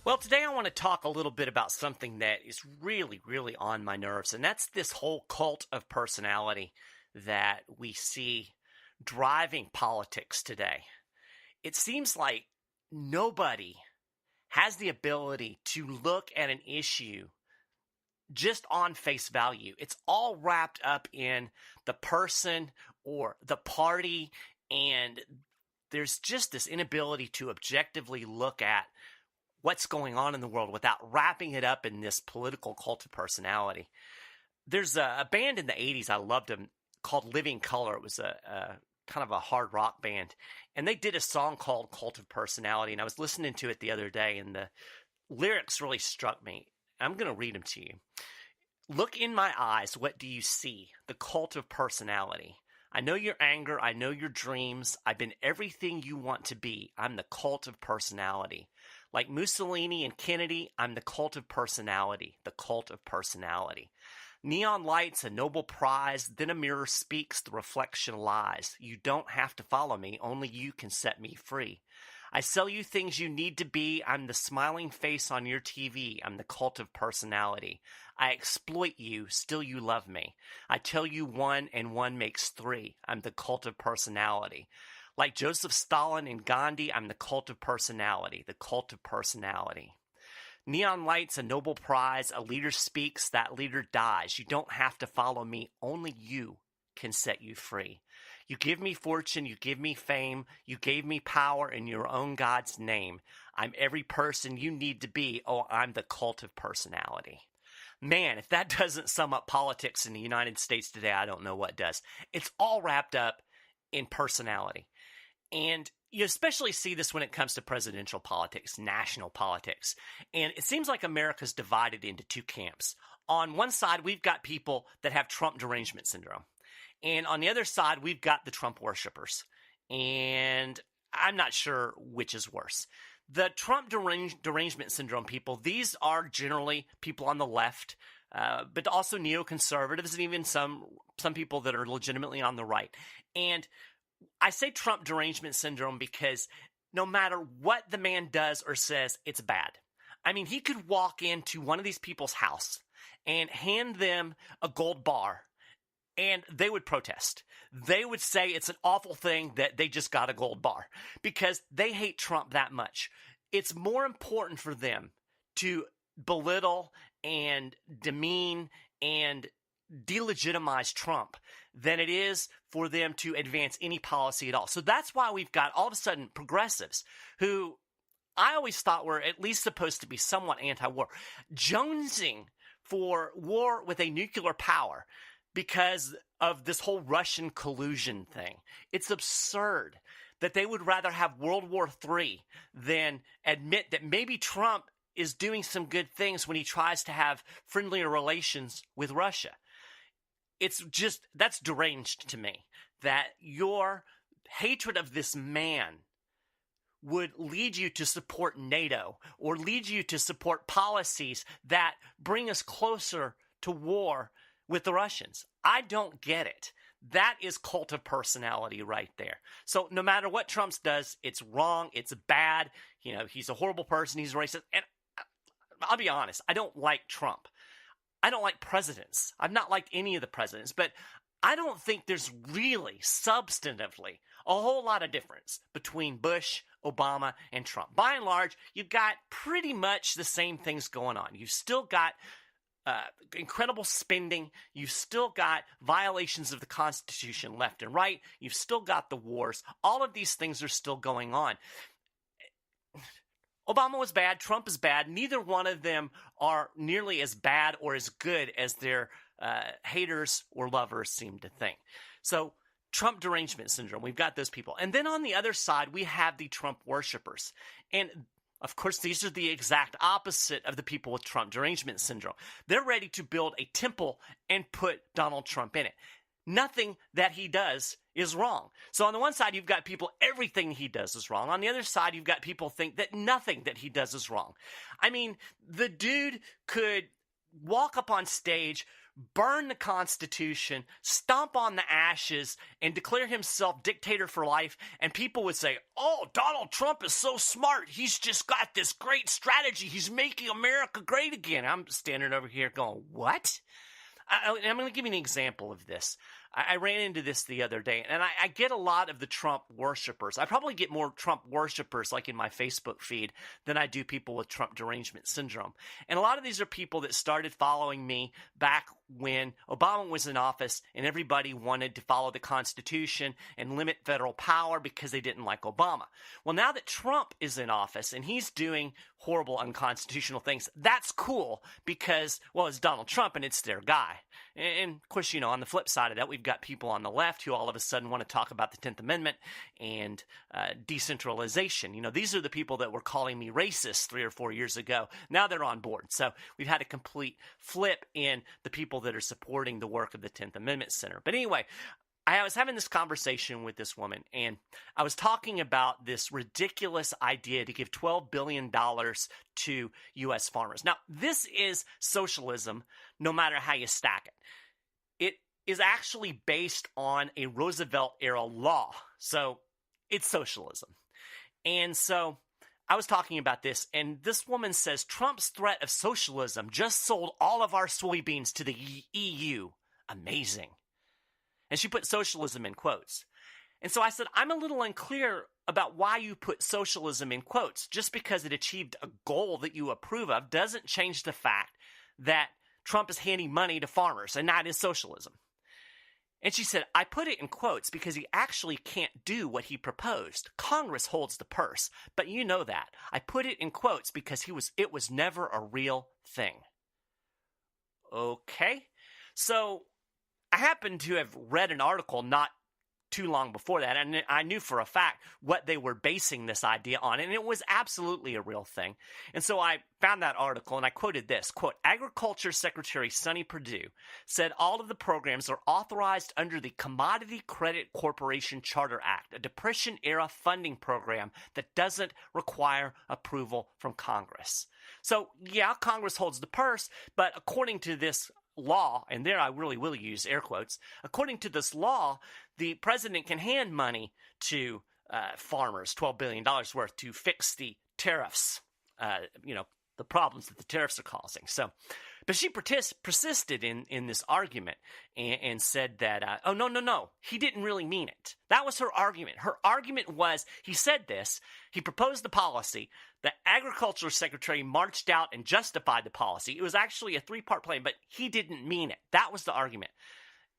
Well, today I want to talk a little bit about something that is really, really on my nerves, and that's this whole cult of personality that we see driving politics today. It seems like nobody has the ability to look at an issue just on face value. It's all wrapped up in the person or the party, and there's just this inability to objectively look at what's going on in the world without wrapping it up in this political cult of personality. There's a band in the 80s, I loved them, called Living Colour. It was a kind of a hard rock band, and they did a song called Cult of Personality, and I was listening to it the other day, and the lyrics really struck me. I'm going to read them to you. Look in my eyes, what do you see? The cult of personality. I know your anger, I know your dreams. I've been everything you want to be. I'm the cult of personality. Like Mussolini and Kennedy, I'm the cult of personality, the cult of personality. Neon lights, a Nobel Prize, then a mirror speaks, the reflection lies. You don't have to follow me, only you can set me free. I sell you things you need to be. I'm the smiling face on your TV. I'm the cult of personality. I exploit you, still you love me. I tell you one and one makes three. I'm the cult of personality. Like Joseph Stalin and Gandhi, I'm the cult of personality, the cult of personality. Neon lights, a Nobel Prize, a leader speaks, that leader dies. You don't have to follow me, only you can set you free. You give me fortune, you give me fame, you gave me power in your own God's name. I'm every person you need to be. Oh, I'm the cult of personality. Man, if that doesn't sum up politics in the United States today, I don't know what does. It's all wrapped up in personality. And you especially see this when it comes to presidential politics, national politics. And it seems like America's divided into two camps. On one side, we've got people that have Trump derangement syndrome. And on the other side, we've got the Trump worshipers. And I'm not sure which is worse. The Trump derangement syndrome people, these are generally people on the left, but also neoconservatives and even some people that are legitimately on the right. And I say Trump derangement syndrome because no matter what the man does or says, it's bad. I mean, he could walk into one of these people's house and hand them a gold bar, and they would protest. They would say it's an awful thing that they just got a gold bar because they hate Trump that much. It's more important for them to belittle and demean and delegitimize Trump than it is for them to advance any policy at all. So that's why we've got all of a sudden progressives who I always thought were at least supposed to be somewhat anti-war, jonesing for war with a nuclear power because of this whole Russian collusion thing. It's absurd that they would rather have World War III than admit that maybe Trump is doing some good things when he tries to have friendlier relations with Russia. It's just, that's deranged to me, that your hatred of this man would lead you to support NATO or lead you to support policies that bring us closer to war with the Russians. I don't get it. That is cult of personality right there. So no matter what Trump does, it's wrong, it's bad. He's a horrible person, he's racist. And I'll be honest, I don't like Trump. I don't like presidents. I've not liked any of the presidents, but I don't think there's really substantively a whole lot of difference between Bush, Obama, and Trump. By and large, you've got pretty much the same things going on. You've still got incredible spending. You've still got violations of the Constitution left and right. You've still got the wars. All of these things are still going on. Obama was bad. Trump is bad. Neither one of them are nearly as bad or as good as their haters or lovers seem to think. So Trump derangement syndrome, we've got those people. And then on the other side, we have the Trump worshipers. And of course, these are the exact opposite of the people with Trump derangement syndrome. They're ready to build a temple and put Donald Trump in it. Nothing that he does is wrong. So on the one side, you've got people, everything he does is wrong. On the other side, you've got people think that nothing that he does is wrong. I mean, the dude could walk up on stage, burn the Constitution, stomp on the ashes, and declare himself dictator for life, and people would say, oh, Donald Trump is so smart. He's just got this great strategy. He's making America great again. I'm standing over here going, what? I'm going to give you an example of this. I ran into this the other day, and I get a lot of the Trump worshipers. I probably get more Trump worshipers like in my Facebook feed than I do people with Trump derangement syndrome. And a lot of these are people that started following me back when Obama was in office and everybody wanted to follow the Constitution and limit federal power because they didn't like Obama. Well, now that Trump is in office and he's doing horrible unconstitutional things, that's cool because, well, it's Donald Trump and it's their guy. And of course, on the flip side of that, we've got people on the left who all of a sudden want to talk about the 10th Amendment and decentralization. These are the people that were calling me racist 3 or 4 years ago. Now they're on board. So we've had a complete flip in the people that are supporting the work of the 10th Amendment Center. But anyway, I was having this conversation with this woman, and I was talking about this ridiculous idea to give $12 billion to U.S. farmers. Now, this is socialism, no matter how you stack it. It is actually based on a Roosevelt-era law, so it's socialism. And so I was talking about this, and this woman says Trump's threat of socialism just sold all of our soybeans to the EU. Amazing. And she put socialism in quotes. And so I said, I'm a little unclear about why you put socialism in quotes. Just because it achieved a goal that you approve of doesn't change the fact that Trump is handing money to farmers, and that is socialism. And she said, I put it in quotes because he actually can't do what he proposed. Congress holds the purse, but you know that. I put it in quotes because it was never a real thing. Okay, so I happened to have read an article not too long before that, and I knew for a fact what they were basing this idea on, and it was absolutely a real thing. And so I found that article, and I quoted this, quote, Agriculture Secretary Sonny Perdue said all of the programs are authorized under the Commodity Credit Corporation Charter Act, a Depression-era funding program that doesn't require approval from Congress. So, yeah, Congress holds the purse, but according to this law, and there I really will use air quotes, according to this law, the president can hand money to farmers, $12 billion worth, to fix the tariffs, the problems that the tariffs are causing. So, but she persisted in this argument and said that, oh, no, he didn't really mean it. That was her argument. Her argument was, he said this, he proposed the policy, the agriculture secretary marched out and justified the policy. It was actually a 3-part plan, but he didn't mean it. That was the argument.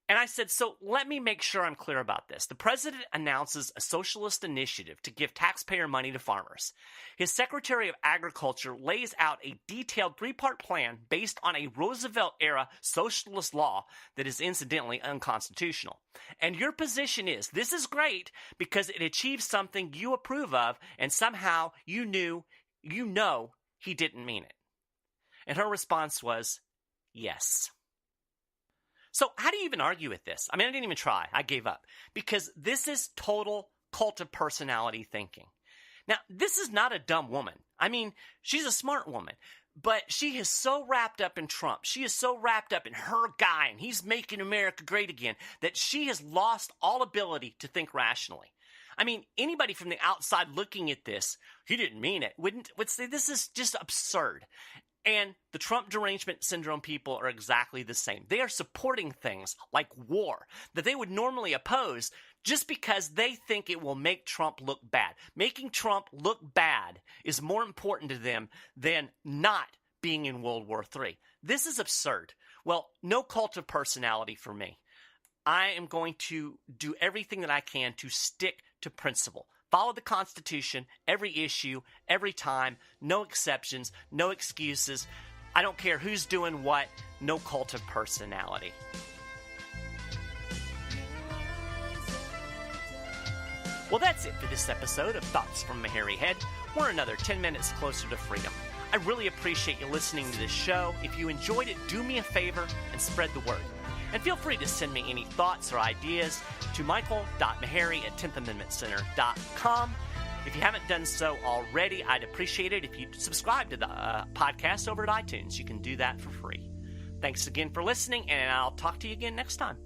And I said, so let me make sure I'm clear about this. The president announces a socialist initiative to give taxpayer money to farmers. His Secretary of Agriculture lays out a detailed 3-part plan based on a Roosevelt-era socialist law that is incidentally unconstitutional. And your position is, this is great because it achieves something you approve of, and somehow you know he didn't mean it. And her response was, yes. So how do you even argue with this? I mean, I didn't even try. I gave up. Because this is total cult of personality thinking. Now, this is not a dumb woman. I mean, she's a smart woman. But she is so wrapped up in Trump. She is so wrapped up in her guy, and he's making America great again, that she has lost all ability to think rationally. I mean, anybody from the outside looking at this, he didn't mean it, would say this is just absurd. And the Trump derangement syndrome people are exactly the same. They are supporting things like war that they would normally oppose just because they think it will make Trump look bad. Making Trump look bad is more important to them than not being in World War III. This is absurd. Well, no cult of personality for me. I am going to do everything that I can to stick to principle. Follow the Constitution, every issue, every time, no exceptions, no excuses. I don't care who's doing what, no cult of personality. Well, that's it for this episode of Thoughts from Maharrey Head. We're another 10 minutes closer to freedom. I really appreciate you listening to this show. If you enjoyed it, do me a favor and spread the word. And feel free to send me any thoughts or ideas to michael.maharrey@10thamendmentcenter.com. If you haven't done so already, I'd appreciate it if you'd subscribe to the podcast over at iTunes. You can do that for free. Thanks again for listening, and I'll talk to you again next time.